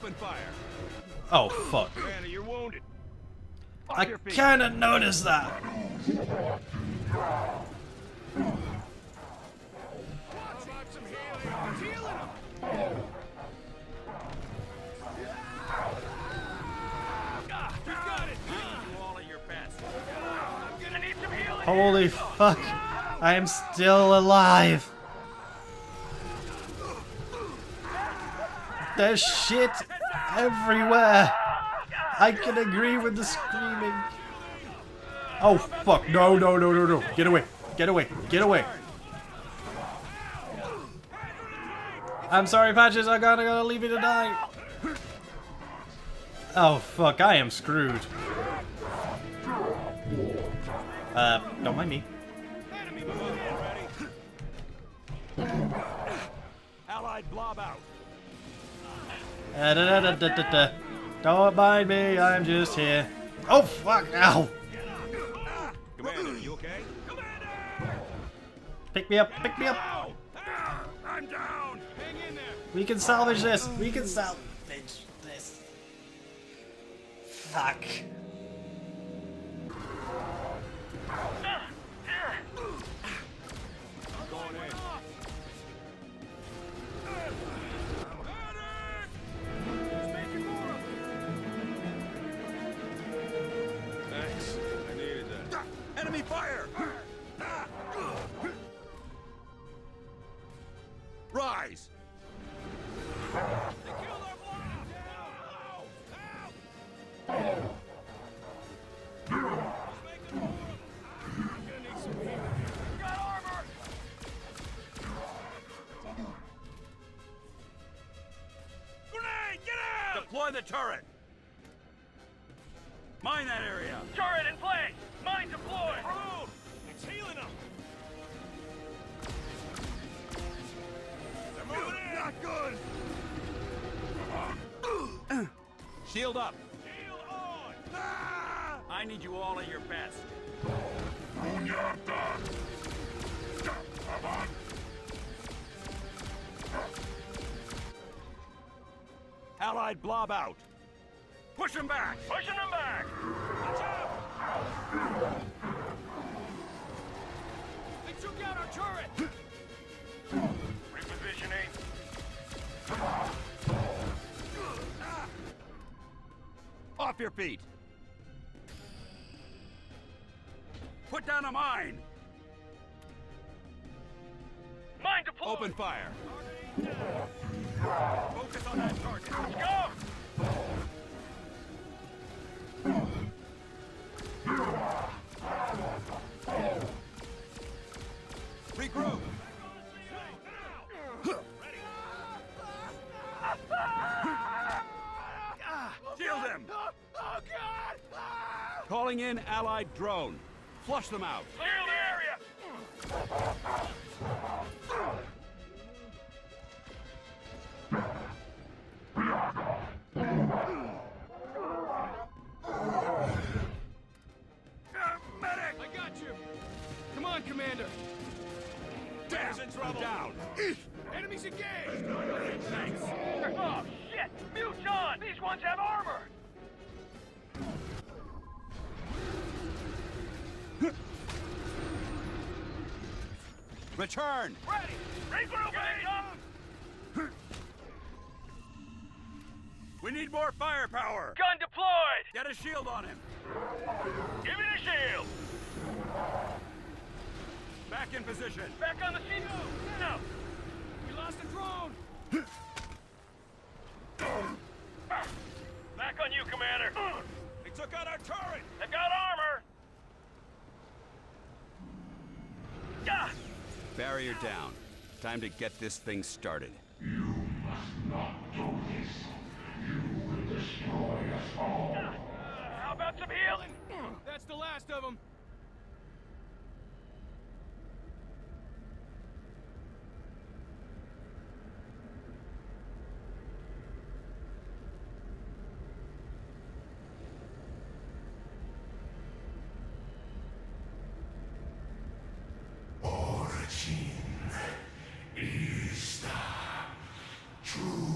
Open fire. Oh, fuck. Commander, you're wounded. I kinda noticed that. Holy fuck. I am still alive. There's shit everywhere. I can agree with the screaming. Oh fuck, no, no, no, no, no. Get away, get away, get away. I'm sorry, Patches, I'm gonna leave you to die. Oh fuck, I am screwed. Don't mind me. Allied blob out. Don't mind me, I'm just here. Oh fuck, ow. Commander, you okay? Commander! Pick me up, pick me up. I'm down. Hang in there. We can salvage this, we can salvage this. Fuck. Thanks. I needed that. Enemy fire! Rise! They killed our blob! Help! Got armor! Grenade! Get out! Deploy the turret! Mine that area! Turret in place! Mine deployed! Prone! It's healing them! They're moving in! Not good! Shield up! Shield on! Ah! I need you all at your best. Allied blob out! Push him back! Pushing him back! Watch out! They took out our turret! Repositioning. Off your feet! Put down a mine! Mine deployed! Open fire! Focus on that target! Let's go! Regroup! Shield him! Oh, God! Calling in Allied drone. Flush them out. Clear the area! Medic! I got you! Come on, Commander! Damn! In trouble. Down! Enemies engaged! Thanks! Oh, shit! Mute's on! These ones have armor! Return! Ready! Regrouping! We need more firepower! Gun deployed! Get a shield on him! Give me the shield! Back in position! Back on the shield! No! We lost the drone! Back on you, Commander! They took out our turret! They've got armor! Barrier down. Time to get this thing started. You must not do this. You will destroy us all. How about some healing? That's the last of them. Origin is the true.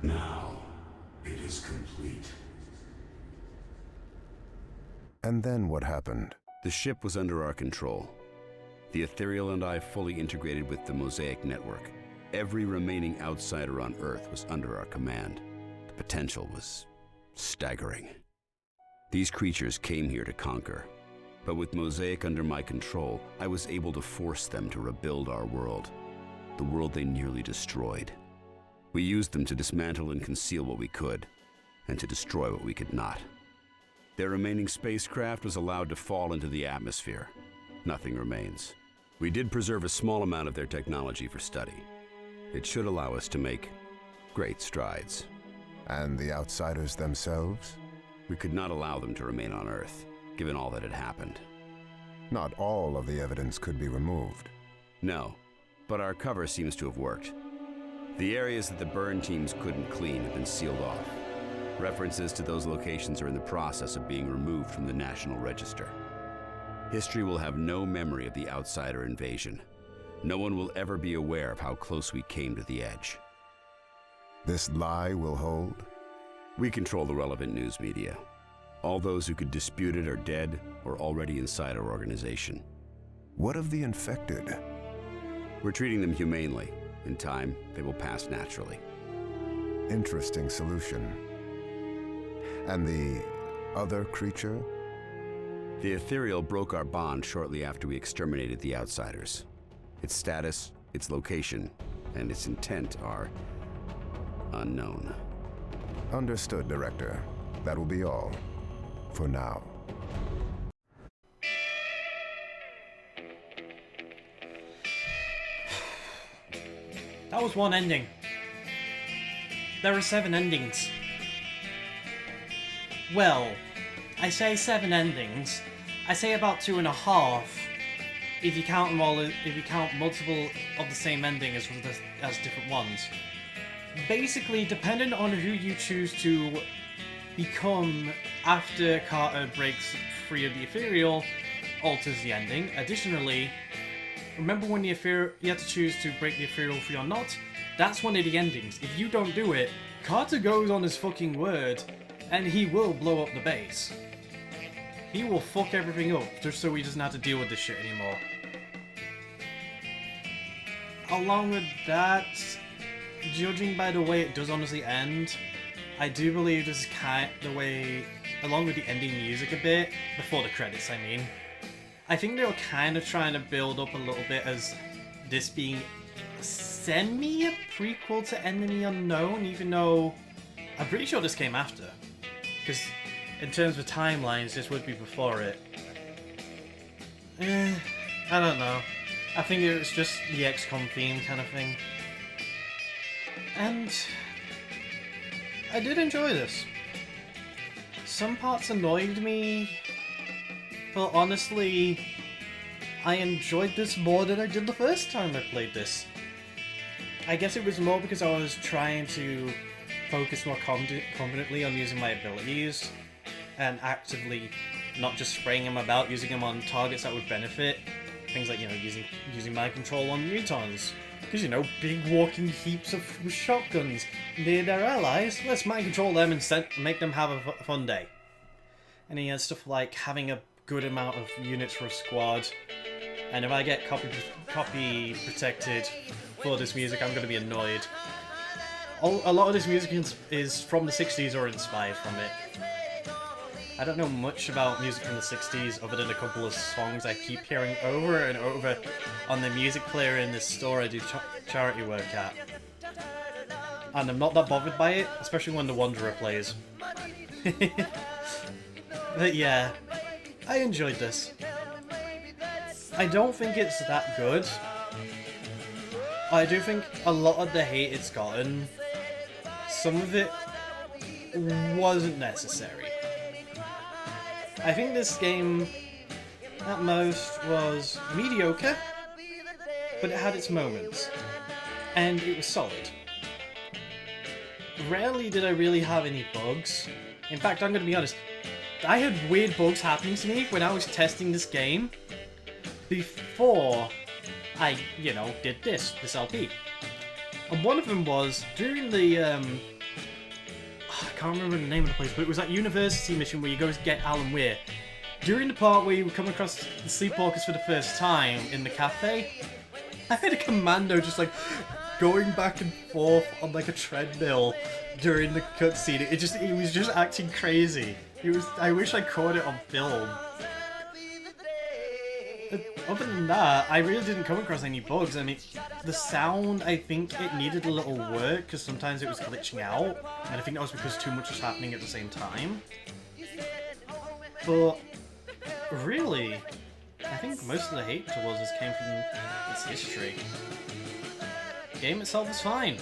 Now, it is complete. And then what happened? The ship was under our control. The Ethereal and I fully integrated with the Mosaic network. Every remaining outsider on Earth was under our command. The potential was staggering. These creatures came here to conquer. But with Mosaic under my control, I was able to force them to rebuild our world. The world they nearly destroyed. We used them to dismantle and conceal what we could, and to destroy what we could not. Their remaining spacecraft was allowed to fall into the atmosphere. Nothing remains. We did preserve a small amount of their technology for study. It should allow us to make great strides. And the outsiders themselves? We could not allow them to remain on Earth, given all that had happened. Not all of the evidence could be removed. No, but our cover seems to have worked. The areas that the burn teams couldn't clean have been sealed off. References to those locations are in the process of being removed from the National Register. History will have no memory of the outsider invasion. No one will ever be aware of how close we came to the edge. This lie will hold? We control the relevant news media. All those who could dispute it are dead or already inside our organization. What of the infected? We're treating them humanely. In time, they will pass naturally. Interesting solution. And the other creature? The Ethereal broke our bond shortly after we exterminated the outsiders. Its status, its location, and its intent are unknown. Understood, Director. That will be all. For now. That was one ending. There are 7 endings. Well, I say 7 endings. I say about 2.5 if you count them all. If you count multiple of the same ending as different ones. Basically, depending on who you choose to become after Carter breaks free of the Ethereal, alters the ending. Additionally, remember when you had to choose to break the Ethereal free or not? That's one of the endings. If you don't do it, Carter goes on his fucking word, and he will blow up the base. He will fuck everything up, just so he doesn't have to deal with this shit anymore. Along with that, judging by the way it does honestly end, I do believe this is kind of the way, along with the ending music a bit, before the credits I mean, I think they were kind of trying to build up a little bit as this being semi a prequel to Enemy Unknown, even though I'm pretty sure this came after. Because in terms of timelines, this would be before it. I don't know. I think it was just the XCOM theme kind of thing. And I did enjoy this. Some parts annoyed me, but honestly, I enjoyed this more than I did the first time I played this. I guess it was more because I was trying to focus more confidently on using my abilities and actively not just spraying them about, using them on targets that would benefit. Things like, using mind control on mutons. Because, big walking heaps of shotguns near their allies. Let's mind control them and make them have a fun day. And he has stuff like having a good amount of units for a squad. And if I get copy protected for this music, I'm going to be annoyed. A lot of this music is from the 60s or inspired from it. I don't know much about music from the 60s other than a couple of songs I keep hearing over and over on the music player in this store I do charity work at. And I'm not that bothered by it, especially when The Wanderer plays. But yeah, I enjoyed this. I don't think it's that good. I do think a lot of the hate it's gotten, some of it wasn't necessary. I think this game, at most, was mediocre, but it had its moments, and it was solid. Rarely did I really have any bugs. In fact, I'm going to be honest, I had weird bugs happening to me when I was testing this game before I, did this LP. And one of them was, during the can't remember the name of the place, but it was that university mission where you go to get Alan Weir. During the part where you come across the Sleepwalkers for the first time in the cafe, I had a commando just like going back and forth on like a treadmill during the cutscene. He was just acting crazy. I wish I caught it on film. Other than that, I really didn't come across any bugs. I mean, the sound, I think it needed a little work because sometimes it was glitching out, and I think that was because too much was happening at the same time. But really, I think most of the hate towards this came from its history. The game itself is fine.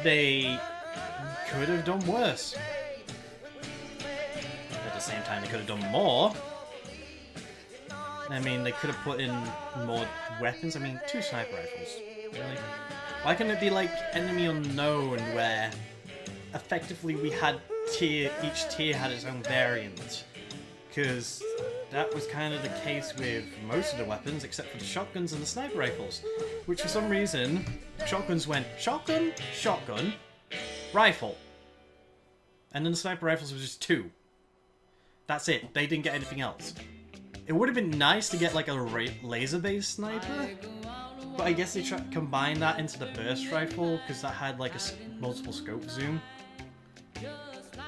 They could have done worse. At the same time, they could have done more. I mean, they could have put in more weapons. I mean, 2 sniper rifles. Really? Why couldn't it be like Enemy Unknown, where effectively we had each tier had its own variant? Because that was kind of the case with most of the weapons, except for the shotguns and the sniper rifles. Which for some reason, shotguns went shotgun, shotgun, rifle. And then the sniper rifles was just 2. That's it. They didn't get anything else. It would have been nice to get like a laser-based sniper, but I guess they combined that into the burst rifle because that had like a multiple scope zoom.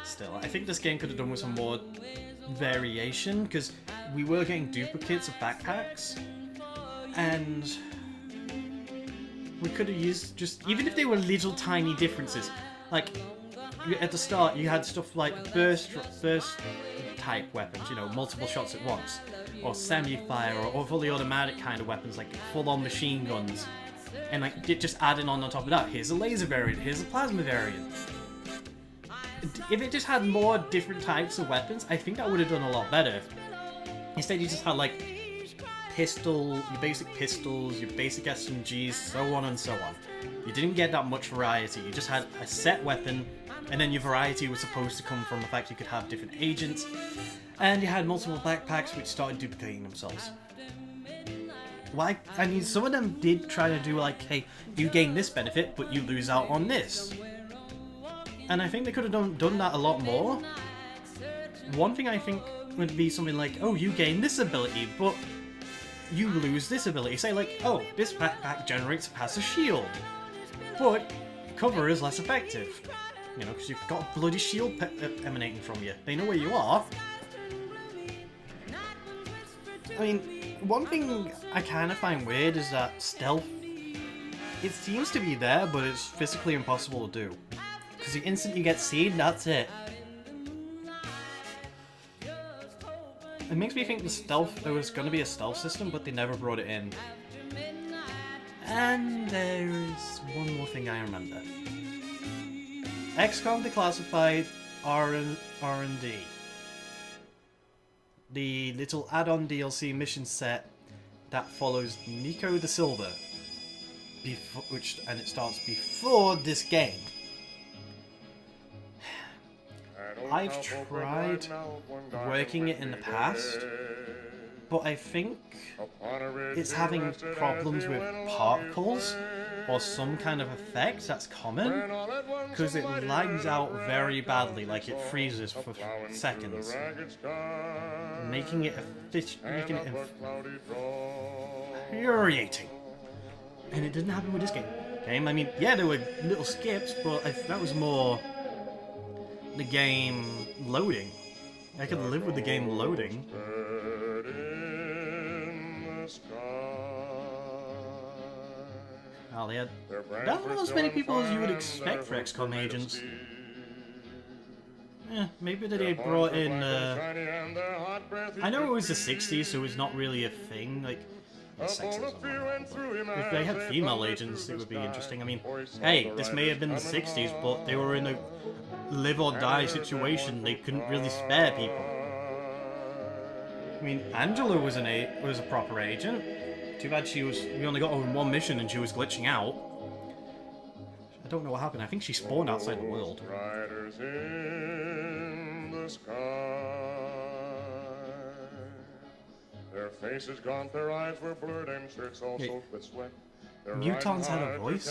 Still, I think this game could have done with some more variation because we were getting duplicates of backpacks, and we could have used just even if they were little tiny differences. Like at the start, you had stuff like burst type weapons, you know, multiple shots at once. Or semi-fire, or fully automatic kind of weapons, like full-on machine guns. And like, just adding on top of that, here's a laser variant, here's a plasma variant. If it just had more different types of weapons, I think that would have done a lot better. Instead, you just had like your basic pistols, your basic SMGs, so on and so on. You didn't get that much variety, you just had a set weapon, and then your variety was supposed to come from the fact you could have different agents. And you had multiple backpacks which started duplicating themselves. Like, I mean, some of them did try to do like, hey, you gain this benefit, but you lose out on this. And I think they could have done that a lot more. One thing I think would be something like, oh, you gain this ability, but you lose this ability. Say like, oh, this backpack generates a passive shield, but cover is less effective. You know, because you've got a bloody shield emanating from you. They know where you are. I mean, one thing I kind of find weird is that stealth, it seems to be there, but it's physically impossible to do. Because the instant you get seen, that's it. It makes me think there was going to be a stealth system, but they never brought it in. And there's one more thing I remember. XCOM Declassified R&D. The little add-on DLC mission set that follows Nico da Silva, and it starts before this game. I've tried working it in the past, but I think it's having problems with particles or some kind of effect that's common, because it lags out very badly, like it freezes for seconds, making it infuriating. And it didn't happen with this game. I mean, yeah, there were little skips, but that was more the game loading. I could live with the game loading. Oh, they had not as many people as you would expect for XCOM agents. Maybe they brought in, I know it was the 60s, so it's not really a thing, like, sexism. If they had female agents, it would be interesting. I mean, hey, this may have been the 60s, but they were in a live or die situation. They couldn't really spare people. I mean, Angela was a proper agent. Too bad we only got her in one mission and she was glitching out. I don't know what happened. I think she spawned outside the world. Riders in the sky. Their faces gaunt, their eyes were blurred, and shirts all soaked with sweat. mutons had a voice?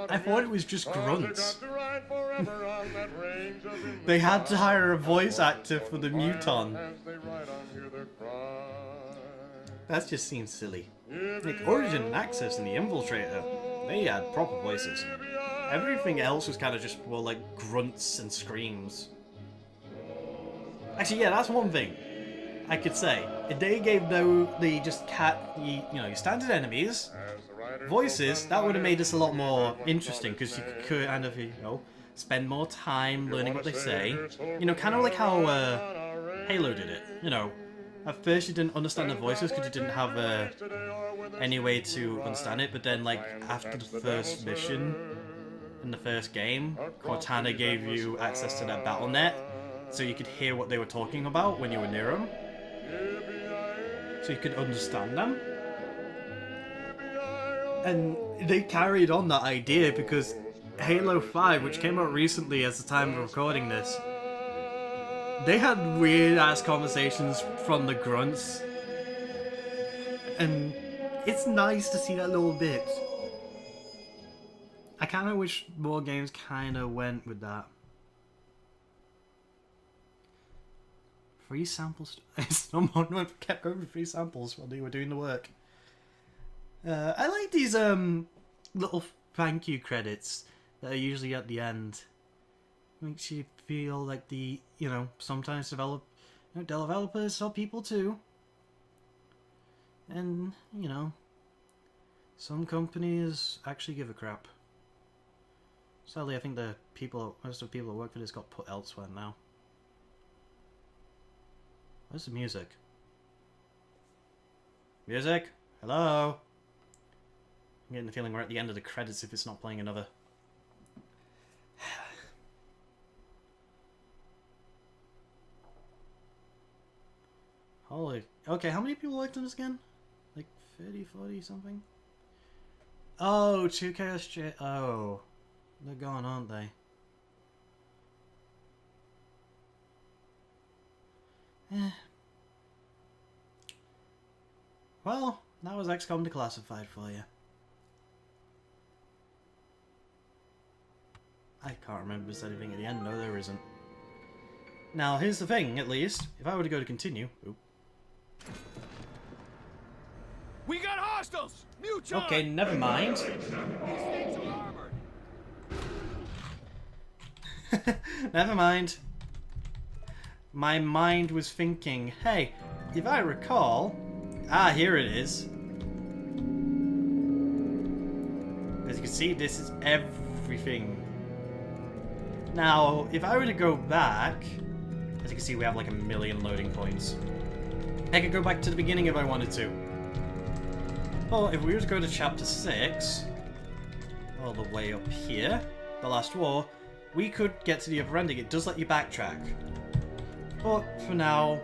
I thought it was just grunts. They had to hire a voice actor for the muton. That just seems silly. Like, Origin and Access and the Infiltrator, they had proper voices. Everything else was kind of just more like grunts and screams. Actually, yeah, that's one thing I could say. They gave the just you know, your standard enemies voices. That would have made this a lot more interesting because you could kind of, you know, spend more time learning what they say. You know, kind of like how Halo did it. You know, at first you didn't understand the voices because you didn't have any way to understand it, but then like after the first mission in the first game, Cortana gave you access to that BattleNet, so you could hear what they were talking about when you were near them. So you could understand them. And they carried on that idea because Halo 5, which came out recently as the time of recording this, they had weird-ass conversations from the grunts. And it's nice to see that little bit. I kind of wish more games kind of went with that. Free samples. Someone kept going with free samples while they were doing the work. I like these little thank you credits that are usually at the end. Makes you feel like you know, sometimes developers are people too. And, you know, some companies actually give a crap. Sadly, I think most of the people that work for this got put elsewhere now. Where's the music? Music? Hello? I'm getting the feeling we're at the end of the credits if it's not playing another. Holy... Okay, how many people worked on this again? Like 30, 40 something? Oh, 2KSJ... Oh. They're gone, aren't they? Eh. Well, that was XCOM Declassified for you. I can't remember if there's anything at the end. No, there isn't. Now, here's the thing, at least. If I were to go to continue... Oop. We got hostiles! Muton! Okay, never mind. These things are armored. Never mind. My mind was thinking, hey, if I recall... Ah, here it is. As you can see, this is everything. Now, if I were to go back... As you can see, we have like 1 million loading points. I could go back to the beginning if I wanted to. Or if we were to go to chapter 6, all the way up here, the last war, we could get to the other ending. It does let you backtrack. But for now,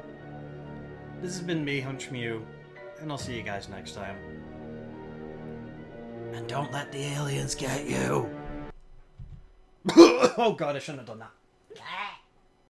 this has been me, Hunch Mew, and I'll see you guys next time. And don't let the aliens get you! Oh god, I shouldn't have done that.